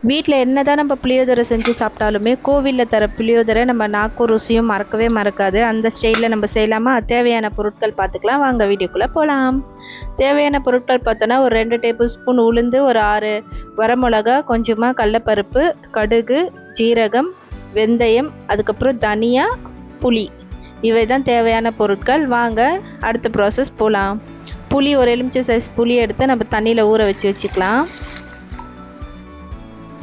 வீட்டில் என்ன தான் நம்ம புளியோதரை செஞ்சு சாப்பிட்டாலுமே கோவிலில் தர புளியோதரை நம்ம நாக்கும் ருசியும் மறக்கவே மறக்காது. அந்த ஸ்டைலில் நம்ம செய்யலாமா? தேவையான பொருட்கள் பார்த்துக்கலாம் வாங்க, வீடியோக்குள்ளே போகலாம். தேவையான பொருட்கள் பார்த்தோன்னா, ஒரு 2 டேபிள் ஸ்பூன் உளுந்து, ஒரு 6 வரமிளகா, கொஞ்சமாக கடலப்பருப்பு, கடுகு, ஜீரகம், வெந்தயம், அதுக்கப்புறம் தனியா, புளி. இவை தான் தேவையான பொருட்கள். வாங்க அடுத்த ப்ராசஸ் போகலாம். புளி, ஒரு எலுமிச்சை சைஸ் புளி எடுத்து நம்ம தண்ணியில் ஊற வச்சுக்கலாம்.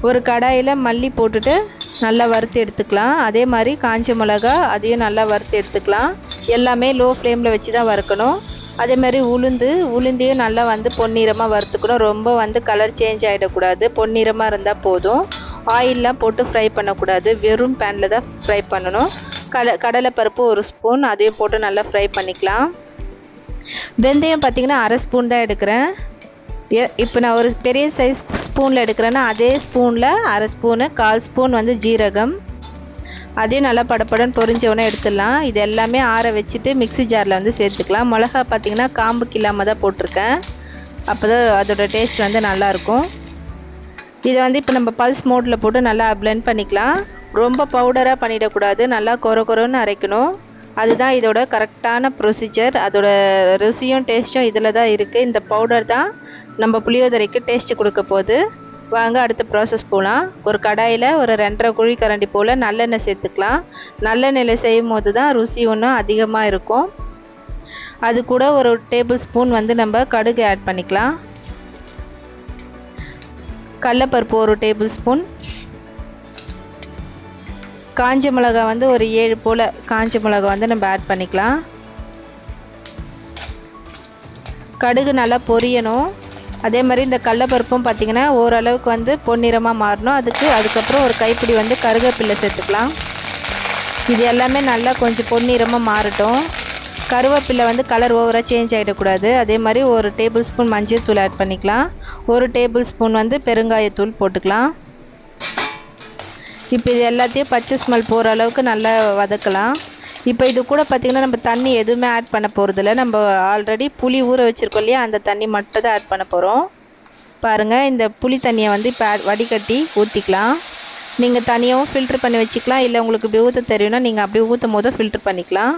ஒரு கடாயில் மல்லி போட்டுட்டு நல்லா வறுத்து எடுத்துக்கலாம். அதே மாதிரி காஞ்ச மிளகா, அதையும் நல்லா வறுத்து எடுத்துக்கலாம். எல்லாமே லோ ஃப்ளேமில் வச்சு தான் வறுக்கணும். அதே மாதிரி உளுந்தையும் நல்லா பொன்னிறமாக வறுத்துக்கணும். ரொம்ப கலர் சேஞ்ச் ஆகிடக்கூடாது. பொன்னிறமாக இருந்தால் போதும். ஆயிலெலாம் போட்டு ஃப்ரை பண்ணக்கூடாது. வெறும் பேனில் தான் ஃப்ரை பண்ணணும். கடலைப்பருப்பு 1 ஸ்பூன், அதையும் போட்டு நல்லா ஃப்ரை பண்ணிக்கலாம். வெந்தயம் பார்த்திங்கன்னா 1/2 ஸ்பூன் தான் எடுக்கிறேன். இப்போ நான் ஒரு பெரிய சைஸ் ஸ்பூனில் எடுக்கிறேன்னா அதே ஸ்பூனில் 1/2 ஸ்பூனு, 1/4 ஸ்பூன் ஜீரகம், அதையும் நல்லா படப்படன்னு பொரிஞ்சவொடனே எடுத்துடலாம். இது எல்லாமே ஆற வச்சுட்டு மிக்ஸி ஜாரில் சேர்த்துக்கலாம். மிளகா பார்த்திங்கன்னா காம்புக்கு இல்லாமல் தான் போட்டிருக்கேன். அப்போ தான் அதோட டேஸ்ட் நல்லாயிருக்கும். இதை இப்போ நம்ம பல்ஸ் மோட்டில் போட்டு நல்லா பிளெண்ட் பண்ணிக்கலாம். ரொம்ப பவுடராக பண்ணிடக்கூடாது. நல்லா கொரன்னு அரைக்கணும். அதுதான் இதோட கரெக்டான ப்ரொசீஜர். அதோட ருசியும் டேஸ்ட்டும் இதில் தான் இருக்குது. இந்த பவுடர் தான் நம்ம புளியோதரைக்கு டேஸ்ட்டு கொடுக்க போகுது. வாங்க அடுத்த ப்ராசஸ் போகலாம். ஒரு கடாயில் ஒரு 2.5 குழி கரண்டி போல் நல்லெண்ணெய் சேர்த்துக்கலாம். நல்லெண்ணெயில் செய்யும் போது தான் ருசி ஒன்றும் அதிகமாக இருக்கும். அது கூட ஒரு டேபிள் ஸ்பூன் நம்ம கடுகு ஆட் பண்ணிக்கலாம். கடலப்பருப்பு 1 டேபிள் ஸ்பூன், காஞ்ச மிளகா ஒரு 7 போல் காஞ்ச மிளகா நம்ம ஆட் பண்ணிக்கலாம். கடுகு நல்லா பொரியணும். அதே மாதிரி இந்த கடலப்பருப்பும் பார்த்திங்கன்னா ஓரளவுக்கு பொன்னிறமாக மாறணும். அதுக்கப்புறம் ஒரு கைப்பிடி கருவேப்பிலை சேர்த்துக்கலாம். இது எல்லாமே நல்லா கொஞ்சம் பொன்னிறமாக மாறட்டும். கருவேப்பிலை கலர் ஓவராக சேஞ்ச் ஆகிடக்கூடாது. அதே மாதிரி 1 டேபிள் ஸ்பூன் மஞ்சள் தூள் ஆட் பண்ணிக்கலாம். 1 டேபிள் ஸ்பூன் பெருங்காயத்தூள் போட்டுக்கலாம். இப்போ இது எல்லாத்தையும் பச்சை ஸ்மெல் போகிற அளவுக்கு நல்லா வதக்கலாம். இப்போ இது கூட பார்த்திங்கன்னா நம்ம தண்ணி எதுவுமே ஆட் பண்ண போகிறதில்ல. நம்ம ஆல்ரெடி புளி ஊற வச்சுருக்கோம் இல்லையா, அந்த தண்ணி மட்டும் தான் ஆட் பண்ண போகிறோம். பாருங்கள், இந்த புளி தண்ணியை இப்போ வடிகட்டி ஊற்றிக்கலாம். நீங்கள் தனியாகவும் ஃபில்ட்ரு பண்ணி வச்சுக்கலாம். இல்லை உங்களுக்கு இப்படி ஊற்ற தெரியும்னா நீங்கள் அப்படி ஊற்றும் போது ஃபில்ட்ரு பண்ணிக்கலாம்.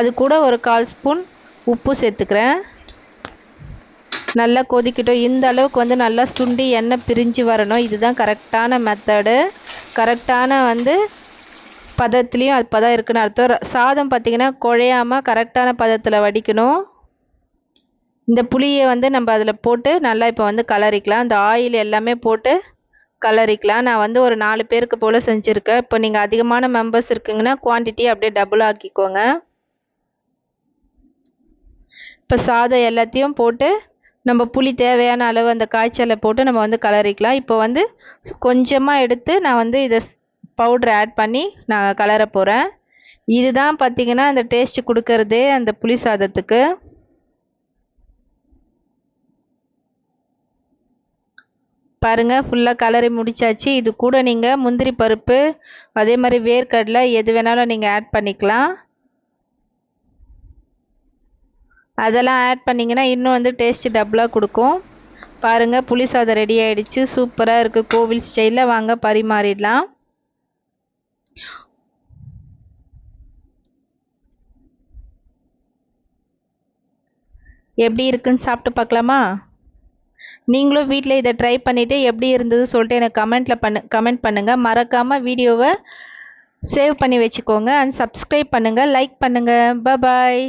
அது கூட ஒரு 1/4 ஸ்பூன் உப்பு சேர்த்துக்கிறேன். நல்லா கொதிக்கட்டும். இந்த அளவுக்கு நல்லா சுண்டி எண்ணெய் பிரிஞ்சு வரணும். இதுதான் கரெக்டான மெத்தடு. கரெக்டான பதத்துலேயும் அது பதம் இருக்குன்னு அர்த்தம். சாதம் பார்த்திங்கன்னா குழையாமல் கரெக்டான பதத்தில் வடிக்கணும். இந்த புளியை நம்ம அதில் போட்டு நல்லா இப்போ கலரிக்கலாம். இந்த ஆயில் எல்லாமே போட்டு கலரிக்கலாம். நான் ஒரு 4 பேருக்கு போல் செஞ்சுருக்கேன். இப்போ நீங்கள் அதிகமான மெம்பர்ஸ் இருக்குங்கன்னா குவான்டிட்டி அப்படியே டபுள் ஆக்கிக்கோங்க. இப்போ சாதம் எல்லாத்தையும் போட்டு நம்ம புளி தேவையான அளவு அந்த காய்ச்சலை போட்டு நம்ம கலரிக்கலாம். இப்போ கொஞ்சமாக எடுத்து நான் இதை பவுட்ரு ஆட் பண்ணி நான் கலர போகிறேன். இதுதான் பார்த்திங்கன்னா அந்த டேஸ்ட்டு கொடுக்கறதே அந்த புளி சாதத்துக்கு. பாருங்கள், ஃபுல்லாக கலரி முடிச்சாச்சு. இது கூட நீங்கள் முந்திரி பருப்பு, அதே மாதிரி வேர்க்கடலை எது வேணாலும் நீங்கள் ஆட் பண்ணிக்கலாம். அதெல்லாம் ஆட் பண்ணிங்கன்னா இன்னும் டேஸ்ட்டு டபுளாக கொடுக்கும். பாருங்கள், புளி சாதம் ரெடி ஆகிடுச்சு. சூப்பராக இருக்குது. கோவில் ஸ்டைலில். வாங்க பரிமாறிடலாம். எப்படி இருக்குன்னு சாப்பிட்டு பார்க்கலாமா? நீங்களும் வீட்டில் இதை ட்ரை பண்ணிவிட்டு எப்படி இருந்தது சொல்லிட்டு எனக்கு கமெண்ட் பண்ணுங்கள். மறக்காமல் வீடியோவை சேவ் பண்ணி வச்சுக்கோங்க. அண்ட் சப்ஸ்கிரைப் பண்ணுங்கள், லைக் பண்ணுங்கள். பாய்.